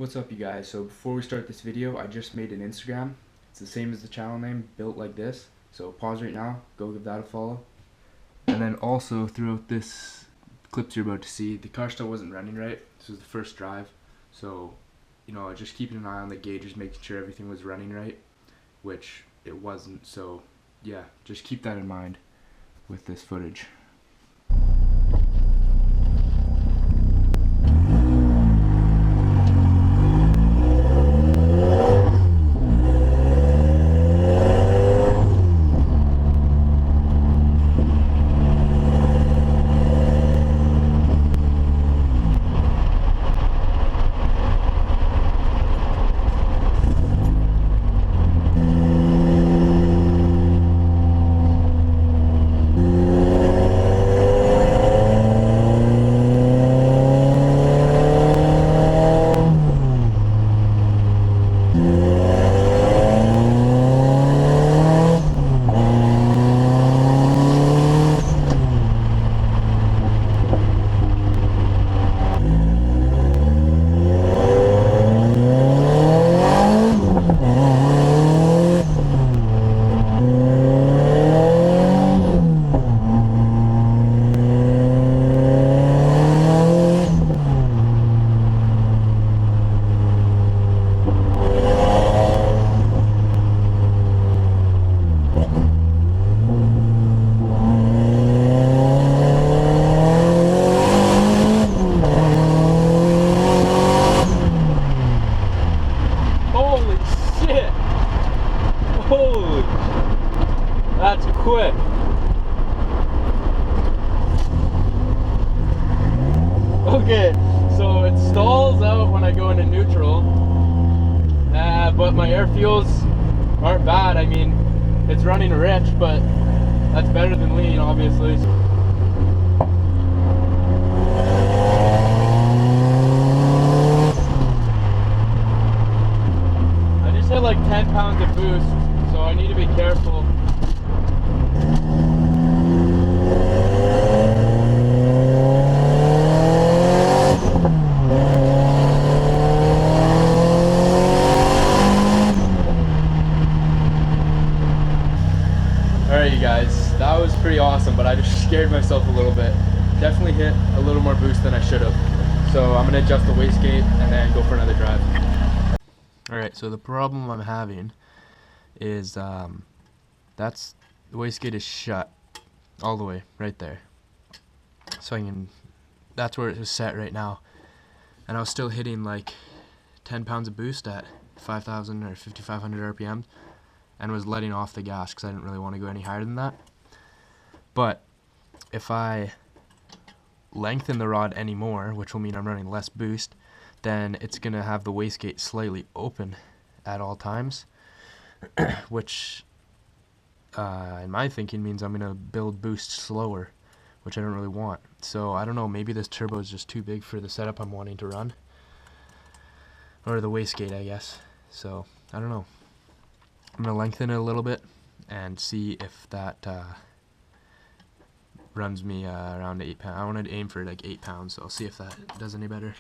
What's up, you guys? So before we start this video, I just made an Instagram. It's the same as the channel name, built like this. So pause right now, go give that a follow. And then also throughout this clips you're about to see, the car still wasn't running right. This was the first drive. So, just keeping an eye on the gauges, making sure everything was running right, which it wasn't. So yeah, just keep that in mind with this footage. That's quick. Okay, so it stalls out when I go into neutral, but my air fuels aren't bad. I mean, it's running rich, but that's better than lean, obviously. I just hit like 10 pounds of boost, so I need to be careful. Alright, you guys, that was pretty awesome, but I just scared myself a little bit. Definitely hit a little more boost than I should have. So I'm going to adjust the wastegate and then go for another drive. Alright, so the problem I'm having is the wastegate is shut all the way right there. So that's where it is set right now. And I was still hitting like 10 pounds of boost at 5,000 or 5,500 RPM. And was letting off the gas because I didn't really want to go any higher than that. But if I lengthen the rod anymore, which will mean I'm running less boost, then it's going to have the wastegate slightly open at all times, which in my thinking means I'm going to build boost slower, which I don't really want. So I don't know, maybe this turbo is just too big for the setup I'm wanting to run, or the wastegate, I guess. So I don't know. I'm going to lengthen it a little bit and see if that runs me around 8 pounds. I want to aim for like 8 pounds, so I'll see if that does any better.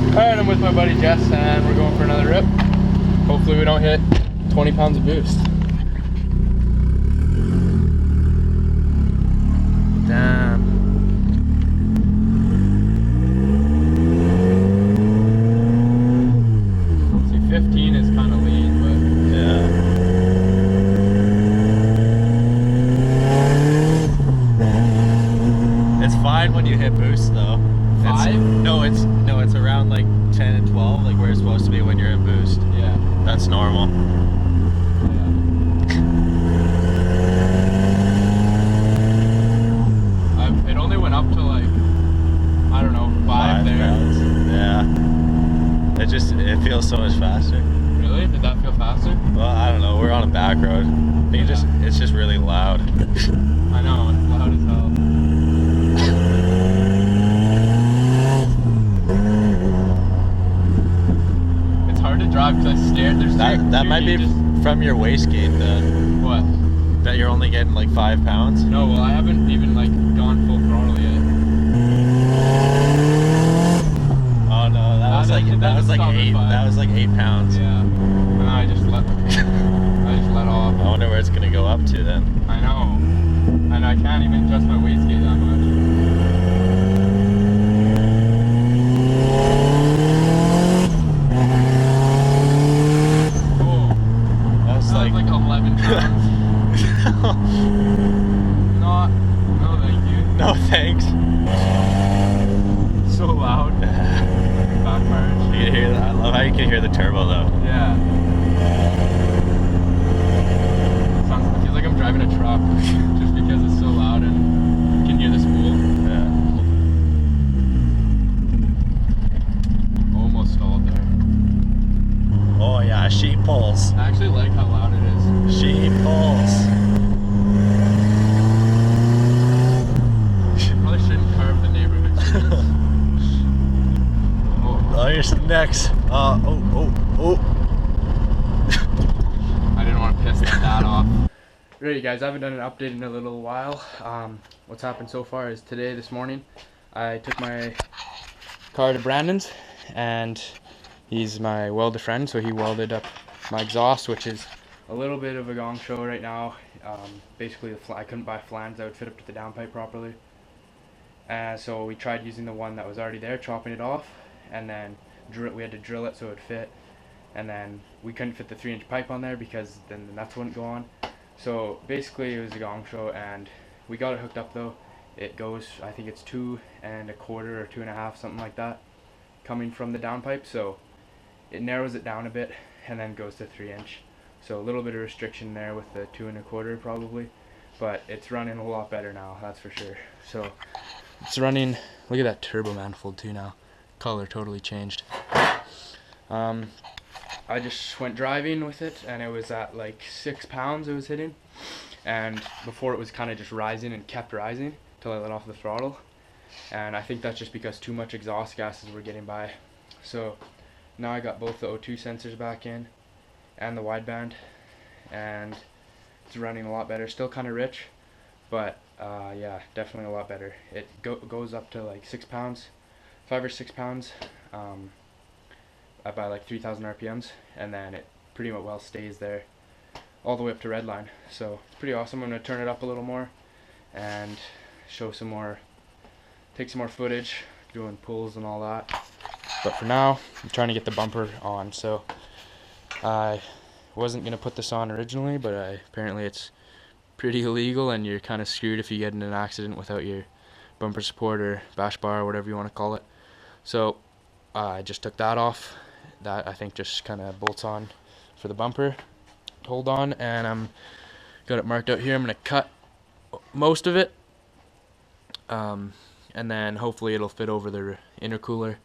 Alright, I'm with my buddy Jess and we're going for another rip. Hopefully we don't hit 20 pounds of boost. Damn. When you hit boost though. 5? No, it's around like 10 and 12, like where it's supposed to be when you're in boost. Yeah. That's normal. Yeah. It only went up to like, I don't know, 5 there. Pounds. Yeah. It feels so much faster. Really? Did that feel faster? Well, I don't know. We're on a back road. It's just really loud. I know, it's loud as hell. Drive because I stared. There's that might be from your wastegate then. What? Bet you're only getting like 5 pounds. No, well, I haven't even like gone full throttle yet. Oh no, that was like 8. That was like 8 pounds. Yeah. And I just let off. I wonder where it's gonna go up to then. I know. And I can't even adjust my wastegate that much. Oh, That was like 11 pounds. No, thank you. No thanks. So loud. Backfired. You can hear that. I love how you can hear the turbo though. Yeah. It feels like I'm driving a truck just because it's so loud and you can hear the spool. Yeah. Almost stalled there. Oh yeah, sheep pulls. I actually like how loud it is. Sheep pulls. Probably shouldn't carve the neighborhood streets. Oh, here's some necks. Oh. I didn't want to piss that off. Alright guys, I haven't done an update in a little while. What's happened so far is this morning, I took my car to Brandon's, and he's my welder friend, so he welded up my exhaust, which is a little bit of a gong show right now. Basically, I couldn't buy flange that would fit up to the downpipe properly. So we tried using the one that was already there, chopping it off, and then we had to drill it so it would fit. And then we couldn't fit the 3-inch pipe on there because then the nuts wouldn't go on. So basically it was a gong show, and we got it hooked up though. It goes, I think it's 2 1/4 or 2 1/2, something like that, coming from the downpipe. So it narrows it down a bit and then goes to 3-inch. So a little bit of restriction there with the 2 1/4 probably, but it's running a lot better now, that's for sure. So it's running, look at that turbo manifold too now. Color totally changed. I just went driving with it, and it was at like 6 pounds it was hitting, and before it was kind of just rising and kept rising till I let off the throttle, and I think that's just because too much exhaust gases were getting by. So now I got both the O2 sensors back in and the wideband, and it's running a lot better. Still kind of rich, but yeah, definitely a lot better. It goes up to like 6 pounds, 5 or 6 pounds, by like 3,000 RPMs, and then it pretty much well stays there all the way up to redline. So it's pretty awesome. I'm going to turn it up a little more and show some more, take some more footage doing pulls and all that. But for now, I'm trying to get the bumper on. So I wasn't going to put this on originally, but apparently it's pretty illegal, and you're kind of screwed if you get in an accident without your bumper support or bash bar or whatever you want to call it. So I just took that off. That I think just kind of bolts on for the bumper, hold on, and I'm got it marked out here. I'm gonna cut most of it, and then hopefully it'll fit over the intercooler,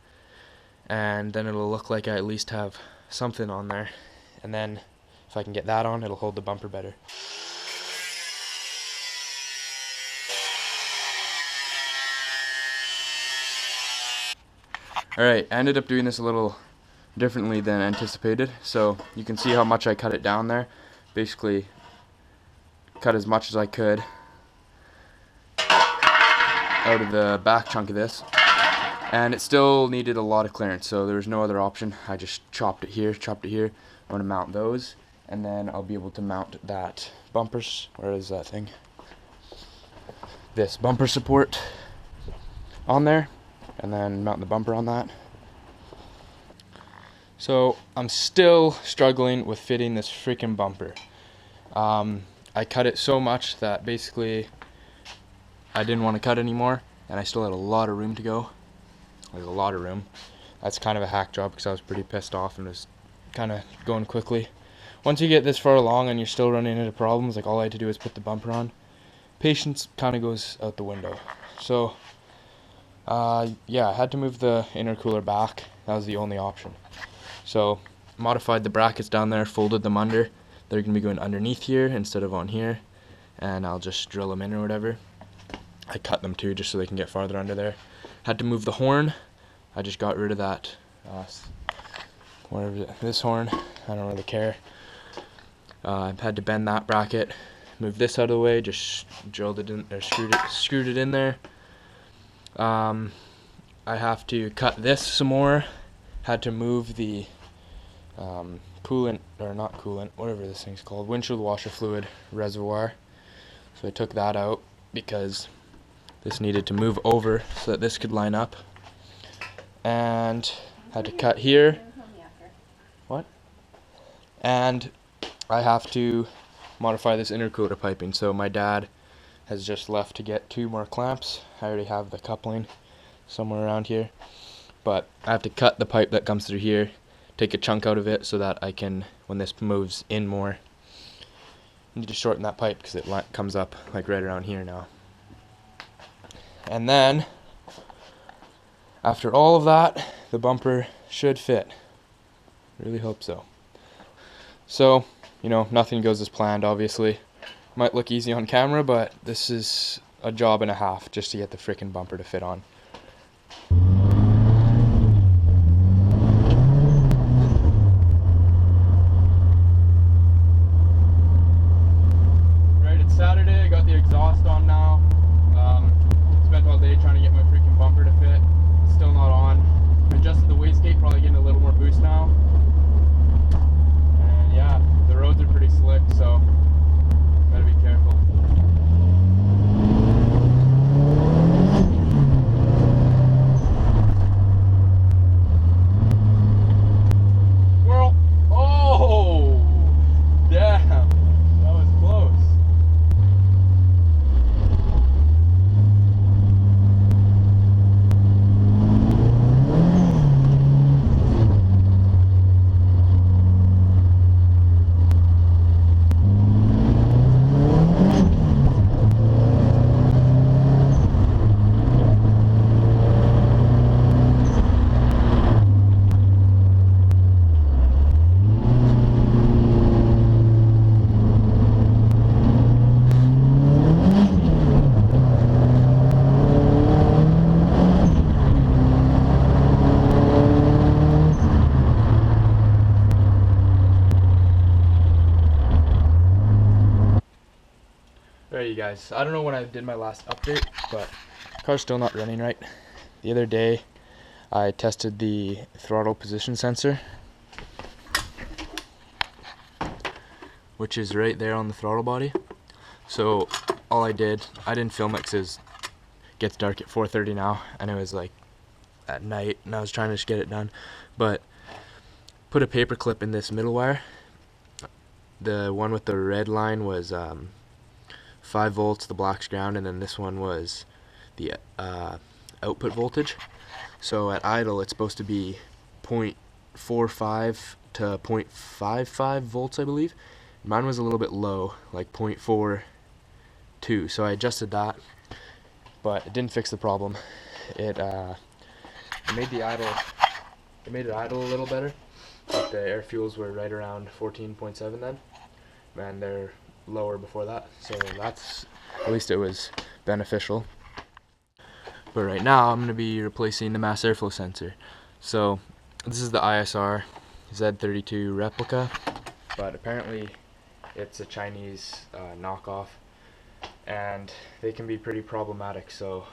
and then it'll look like I at least have something on there, and then if I can get that on, it'll hold the bumper better. Alright, I ended up doing this a little differently than anticipated, so you can see how much I cut it down there. Basically cut as much as I could out of the back chunk of this, and it still needed a lot of clearance, so there was no other option. I just chopped it here. I'm going to mount those, and then I'll be able to mount that bumpers, where is that thing? This bumper support on there, and then mount the bumper on that. So I'm still struggling with fitting this freaking bumper. I cut it so much that basically I didn't want to cut anymore, and I still had a lot of room to go. Like a lot of room. That's kind of a hack job because I was pretty pissed off and was kind of going quickly. Once you get this far along and you're still running into problems, like all I had to do is put the bumper on, patience kind of goes out the window. So yeah, I had to move the intercooler back. That was the only option. So modified the brackets down there, folded them under. They're going to be going underneath here instead of on here, and I'll just drill them in or whatever. I cut them too just so they can get farther under there. Had to move the horn. I just got rid of that, whatever this horn, I don't really care. I had to bend that bracket, move this out of the way, just drilled it in, or screwed it in there. I have to cut this some more. Had to move the coolant, or not coolant, whatever this thing's called, windshield washer fluid reservoir. So I took that out because this needed to move over so that this could line up. And had to cut here. What? And I have to modify this intercooler piping. So my dad has just left to get 2 more clamps. I already have the coupling somewhere around here. But I have to cut the pipe that comes through here, take a chunk out of it so that I can, when this moves in more, I need to shorten that pipe because it comes up like right around here now. And then, after all of that, the bumper should fit. Really hope so. So, you know, nothing goes as planned, obviously. Might look easy on camera, but this is a job and a half just to get the frickin' bumper to fit on. Right, it's Saturday, I got the exhaust on now. Spent all day trying to get my freaking bumper to fit. It's still not on. Adjusted the wastegate, probably getting a little more boost now. And yeah, the roads are pretty slick, so gotta be careful. Squirrel! Oh! Damn! That was close. Alright you guys, I don't know when I did my last update, but the car's still not running right. The other day I tested the throttle position sensor, which is right there on the throttle body. So all I didn't film it because it gets dark at 4:30 now, and it was like at night and I was trying to just get it done, but put a paper clip in this middle wire. The one with the red line was 5 volts, the black's ground, and then this one was the output voltage. So at idle it's supposed to be 0.45 to 0.55 volts, I believe. Mine was a little bit low, like 0.42, so I adjusted that, but it didn't fix the problem. It made it idle a little better, but the air fuels were right around 14.7 then, and they're lower before that, so that's, at least it was beneficial. But right now I'm going to be replacing the mass airflow sensor. So this is the ISR Z32 replica, but apparently it's a Chinese knockoff, and they can be pretty problematic, so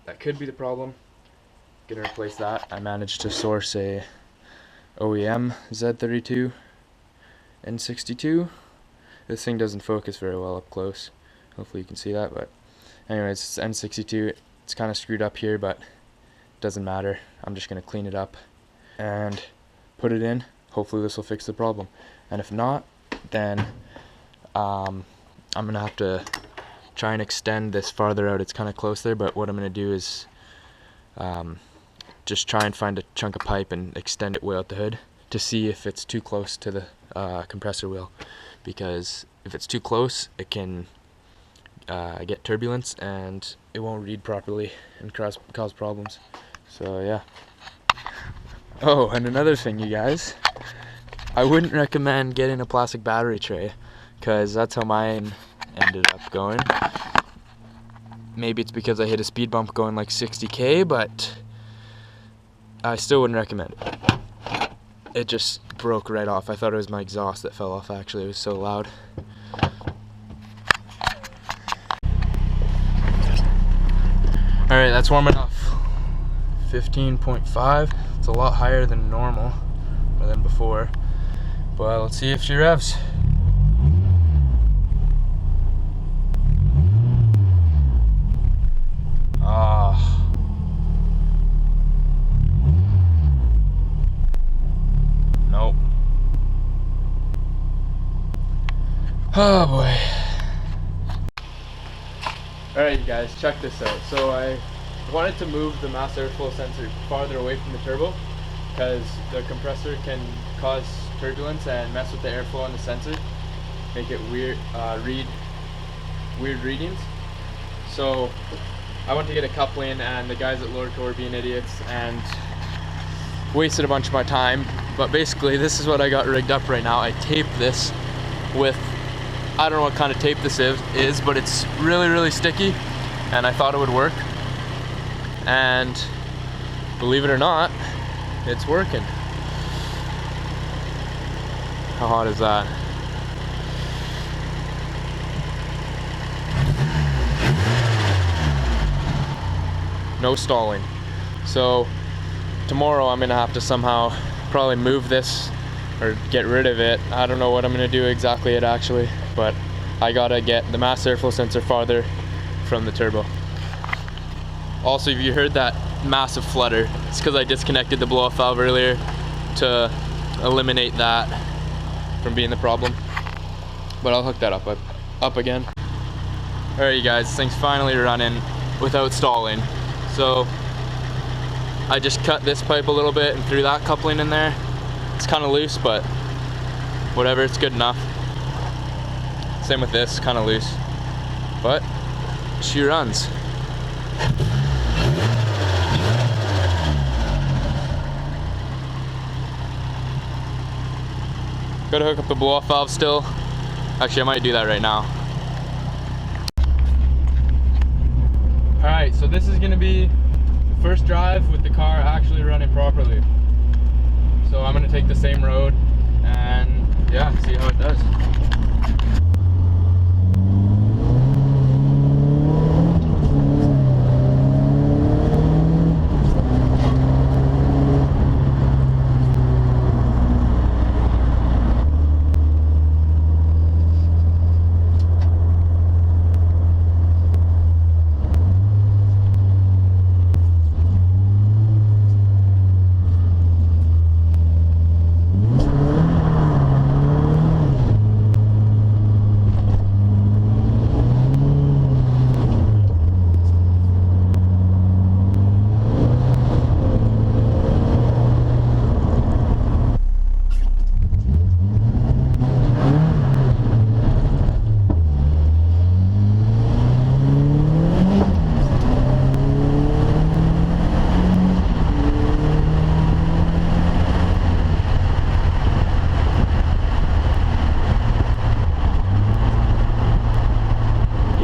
that could be the problem. Gonna replace that. I managed to source a OEM Z32 N62. This thing doesn't focus very well up close. Hopefully you can see that, but anyways, it's N62. It's kind of screwed up here, but it doesn't matter. I'm just going to clean it up and put it in. Hopefully this will fix the problem. And if not, then I'm going to have to try and extend this farther out. It's kind of close there, but what I'm going to do is just try and find a chunk of pipe and extend it way out the hood to see if it's too close to the compressor wheel. Because if it's too close, it can get turbulence and it won't read properly and cause problems. So yeah. Oh, and another thing, you guys, I wouldn't recommend getting a plastic battery tray, because that's how mine ended up going. Maybe it's because I hit a speed bump going like 60k, but I still wouldn't recommend it. It just broke right off. I thought it was my exhaust that fell off, actually. It was so loud. Alright, that's warm enough. 15.5. It's a lot higher than normal, or than before. But let's see if she revs. Nope. Oh boy. Alright you guys, check this out. So I wanted to move the mass airflow sensor farther away from the turbo because the compressor can cause turbulence and mess with the airflow on the sensor, make it weird, read weird readings. So I went to get a coupling, and the guys at Lorco were being idiots and wasted a bunch of my time. But basically this is what I got rigged up right now. I taped this with, I don't know what kind of tape this is, but it's really sticky, and I thought it would work. And believe it or not, it's working. How hot is that? No stalling. So tomorrow I'm gonna have to somehow probably move this or get rid of it. I don't know what I'm gonna do exactly yet actually, but I gotta get the mass airflow sensor farther from the turbo. Also, if you heard that massive flutter, it's because I disconnected the blow-off valve earlier to eliminate that from being the problem. But I'll hook that up again. Alright you guys, this thing's finally running without stalling. So I just cut this pipe a little bit and threw that coupling in there. It's kind of loose, but whatever, it's good enough. Same with this, kind of loose, but she runs. Gotta hook up the blow-off valve still. Actually, I might do that right now. Alright, so this is gonna be the first drive with the car actually running properly. So I'm gonna take the same road and yeah, see how it does.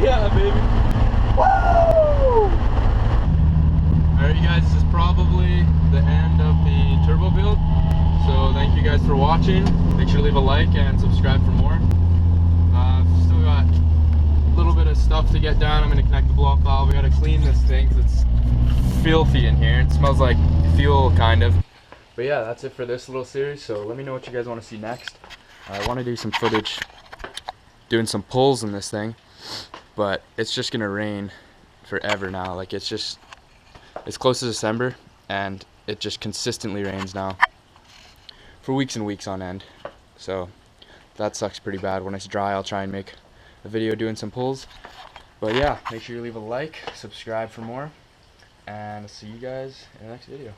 Yeah, baby. Woo! Alright, you guys, this is probably the end of the turbo build. So thank you guys for watching. Make sure to leave a like and subscribe for more. Still got a little bit of stuff to get done. I'm going to connect the blow-off valve. We got to clean this thing because it's filthy in here. It smells like fuel, kind of. But yeah, that's it for this little series. So let me know what you guys want to see next. I want to do some footage doing some pulls in this thing. But it's just gonna rain forever now. Like, it's close to December and it just consistently rains now for weeks and weeks on end. So that sucks pretty bad. When it's dry, I'll try and make a video doing some pulls. But yeah, make sure you leave a like, subscribe for more, and I'll see you guys in the next video.